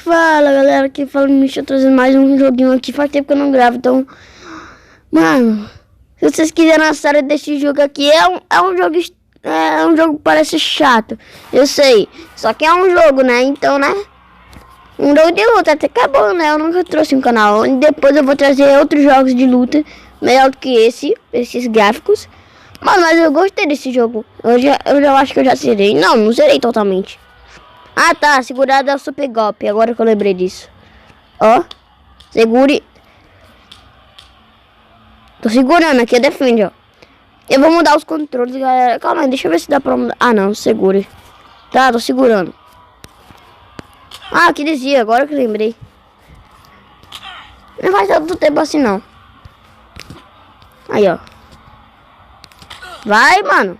Fala galera, que fala me deixa trazendo mais um joguinho aqui. Faz tempo que eu não gravo, então, mano, se vocês quiserem a série desse jogo aqui, é um jogo que parece chato, eu sei, só que é um jogo, né? Então, né, um jogo de luta até que é bom, né? Eu nunca trouxe um canal. Depois eu vou trazer outros jogos de luta melhor do que esses gráficos. Mano, mas eu gostei desse jogo. Eu já acho que eu já zerei. Não zerei totalmente. Ah, tá. Segurada é o super golpe. Agora que eu lembrei disso. Ó. Segure. Tô segurando aqui. Defende, ó. Eu vou mudar os controles, galera. Calma aí. Deixa eu ver se dá pra mudar. Ah, não. Segure. Tá, tô segurando. Ah, que dizia. Agora que eu lembrei. Não faz tanto tempo assim, não. Aí, ó. Vai, mano.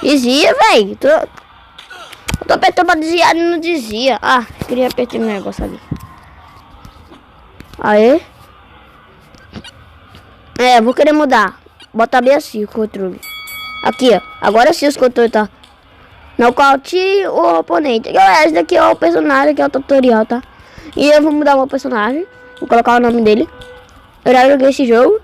Dizia, velho. Eu tô apertando pra desviar e não desvia. Ah, queria apertar meu negócio ali. Aê. É, vou querer mudar. Botar bem assim o controle. Aqui, ó. Agora sim os controles tá. Nocaute o oponente. Galera, esse daqui é o personagem, que é o tutorial, tá? E eu vou mudar o meu personagem. Vou colocar o nome dele. Eu já joguei esse jogo.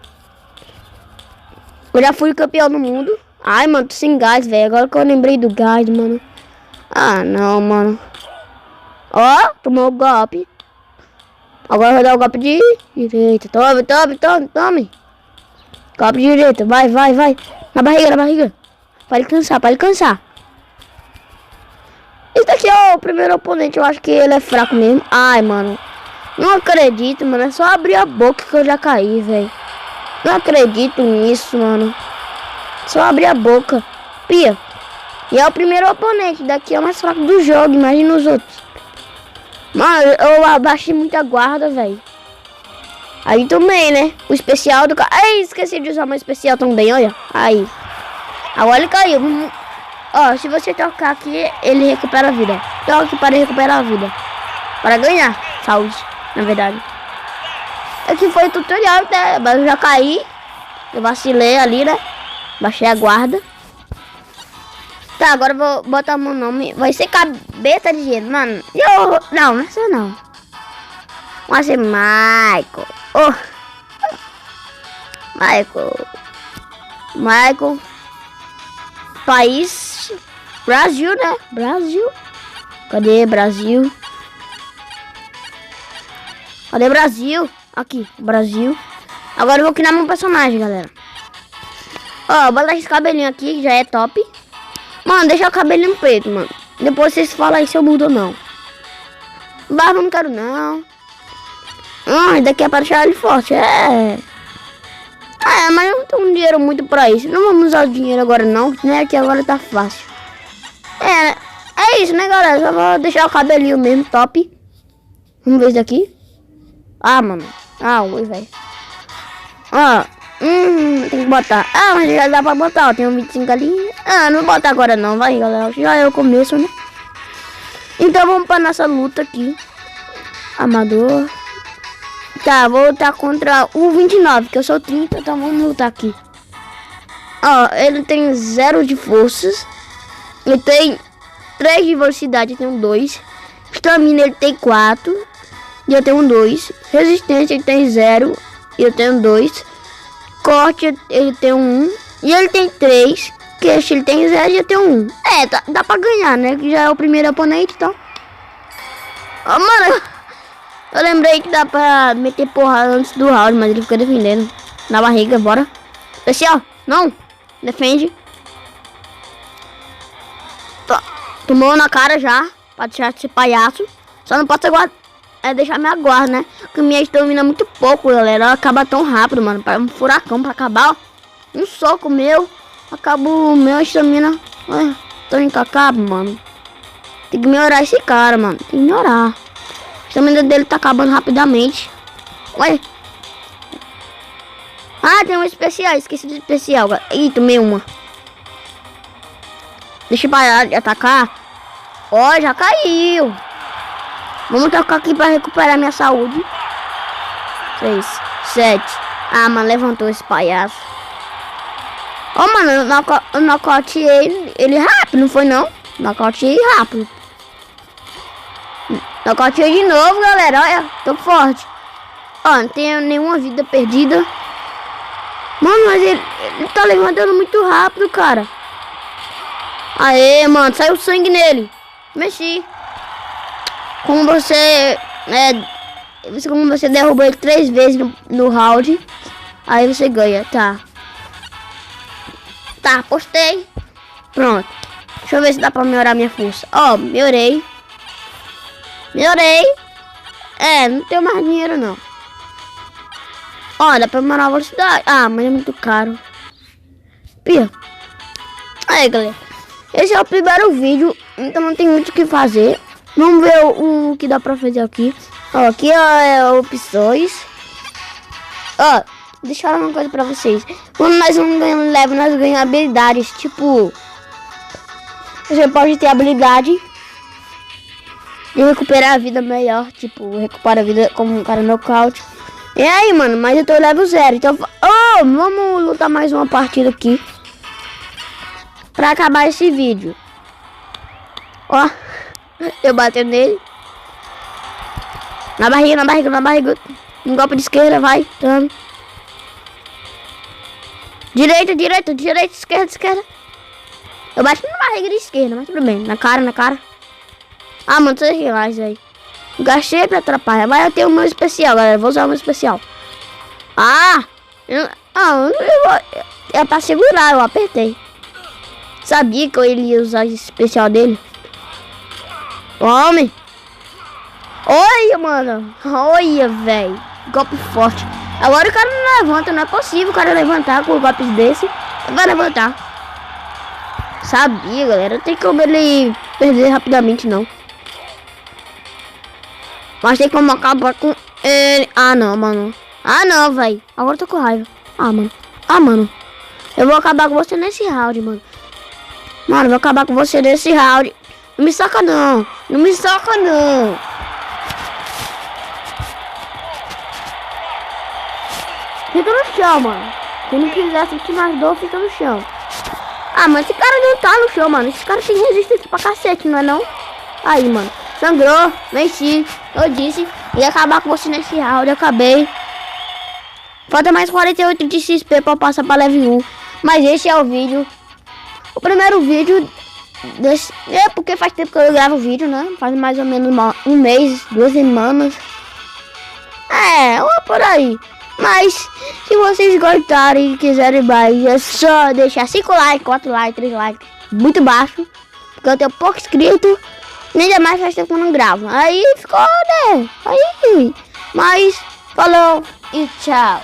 Eu já fui campeão do mundo. Ai, mano, tô sem gás, velho. Agora que eu lembrei do gás, mano. Ah, não, mano. Ó, tomou o golpe. Agora vai dar o golpe de direita. Tome. Golpe de direita. Vai. Na barriga. Para ele cansar. Esse daqui é o primeiro oponente. Eu acho que ele é fraco mesmo. Ai, mano. Não acredito, mano. É só abrir a boca que eu já caí, velho. Não acredito nisso, mano. Só abrir a boca. Pia. E é o primeiro oponente. Daqui é o mais fraco do jogo. Imagina os outros. Mano, eu abaixei muita guarda, velho. Aí também, né? O especial do cara. Ai, esqueci de usar meu especial também, olha. Aí. Agora ele caiu. Ó, se você tocar aqui, ele recupera a vida. Toque para recuperar a vida. Para ganhar saúde, na verdade. Aqui foi o tutorial, né? Mas eu já caí. Eu vacilei ali, né? Baixei a guarda. Tá, agora eu vou botar meu nome. Vai ser cabeça de gelo, mano. Não é só não. Vai ser Michael. Oh. Michael. País. Brasil, né? Brasil. Cadê Brasil? Aqui, Brasil. Agora eu vou criar meu personagem, galera. Ó, botar esse cabelinho aqui, que já é top. Mano, deixa o cabelinho preto, mano. Depois vocês falam aí se eu mudo ou não. Barba não quero, não. Daqui é pra deixar ele forte, é. Mas eu não tenho dinheiro muito pra isso. Não vamos usar o dinheiro agora, não. Né? Que agora tá fácil. É isso, né, galera? Só vou deixar o cabelinho mesmo, top. Vamos ver isso daqui. Ah, mano. Oi, velho. Tem que botar. Mas já dá pra botar, ó. Tem um 25 ali. Não vou botar agora não, vai, galera. Já é o começo, né? Então vamos pra nossa luta aqui. Amador. Tá, vou lutar contra o 29, que eu sou 30, então vamos lutar aqui. Ó, ele tem 0 de forças. Ele tem 3 de velocidade, eu tenho 2. Estamina ele tem 4. E eu tenho 2. Resistência ele tem 0. E eu tenho 2. Corte ele tem 1. E ele tem 3. Queixo ele tem 0 e eu tenho 1. Dá pra ganhar, né? Que já é o primeiro oponente, então. Mano, eu lembrei que dá pra meter porrada antes do round, mas ele fica defendendo. Na barriga, bora. Especial, não. Defende. Tomou na cara já. Pra deixar de ser palhaço. Só não pode ser deixar minha guarda, né? Porque minha estamina é muito pouco, galera. Ela acaba tão rápido, mano. Para um furacão pra acabar, ó. Um soco meu. Acaba o meu estamina. Tô encacado, mano. Tem que melhorar esse cara, mano. Tem que melhorar. A estamina dele tá acabando rapidamente. Ué. Tem um especial. Esqueci do especial, galera. Ih, tomei uma. Deixa eu parar de atacar. Ó, já caiu. Vamos tocar aqui pra recuperar minha saúde. 6, 7. Mano, levantou esse palhaço. Mano, eu nocauteei ele rápido, não foi não? Nocauteei rápido. Nocauteei de novo, galera. Olha, tô forte. Ó, não tenho nenhuma vida perdida. Mano, mas ele tá levantando muito rápido, cara. Aê, mano, saiu sangue nele. Mexi. Como você derrubou ele 3 vezes no round, aí você ganha, tá. Tá, postei. Pronto. Deixa eu ver se dá pra melhorar minha força. Ó, melhorei. Não tenho mais dinheiro, não. Ó, dá pra melhorar a velocidade. Ah, mas é muito caro. Pia. Aí, galera. Esse é o primeiro vídeo, então não tem muito o que fazer. Vamos ver o que dá pra fazer aqui. Ó, aqui é opções. Ó, deixa eu falar uma coisa pra vocês. Quando nós vamos ganhando level, nós ganhamos habilidades. Tipo, você pode ter habilidade de recuperar a vida melhor. Tipo, recupera a vida como um cara nocaute. E aí, mano, mas eu tô level 0. Então, vamos lutar mais uma partida aqui pra acabar esse vídeo. Ó, eu bati nele. Na barriga. Um golpe de esquerda, vai. Tome. Direita, esquerda. Eu bati na barriga de esquerda, mas tudo bem. Na cara. Ah, mano, sei que mais, velho. Gastei pra atrapalhar, mas eu tenho o meu especial, galera. Vou usar o meu especial. É pra segurar, eu apertei. Sabia que ele ia usar esse especial dele. Homem. Olha, mano. Olha, velho. Golpe forte. Agora o cara não levanta. Não é possível o cara levantar com golpes desse. Vai levantar. Sabia, galera. Não tem como ele perder rapidamente, não. Mas tem como acabar com ele. Ah, não, mano. Ah, não, velho. Agora eu tô com raiva. Ah, mano. Eu vou acabar com você nesse round, mano. Mano, eu vou acabar com você nesse round. Não me soca, não. Fica no chão, mano. Se não quiser sentir mais dor, fica no chão. Ah, mas esse cara não tá no chão, mano. Esse cara tem resistência pra cacete, não é não? Aí, mano. Sangrou, venci. Eu disse. Ia acabar com você nesse round. Eu acabei. Falta mais 48 de XP pra passar pra level 1. Mas esse é o vídeo. O primeiro vídeo desse... É porque faz tempo que eu gravo vídeo, né? Faz mais ou menos um mês, 2 semanas. Por aí. Mas se vocês gostarem e quiserem mais, é só deixar 5 likes, 4 likes, 3 likes. Muito baixo. Porque eu tenho pouco inscrito. Nem demais faz tempo que eu não gravo. Aí ficou, né? Aí. Mas falou e tchau.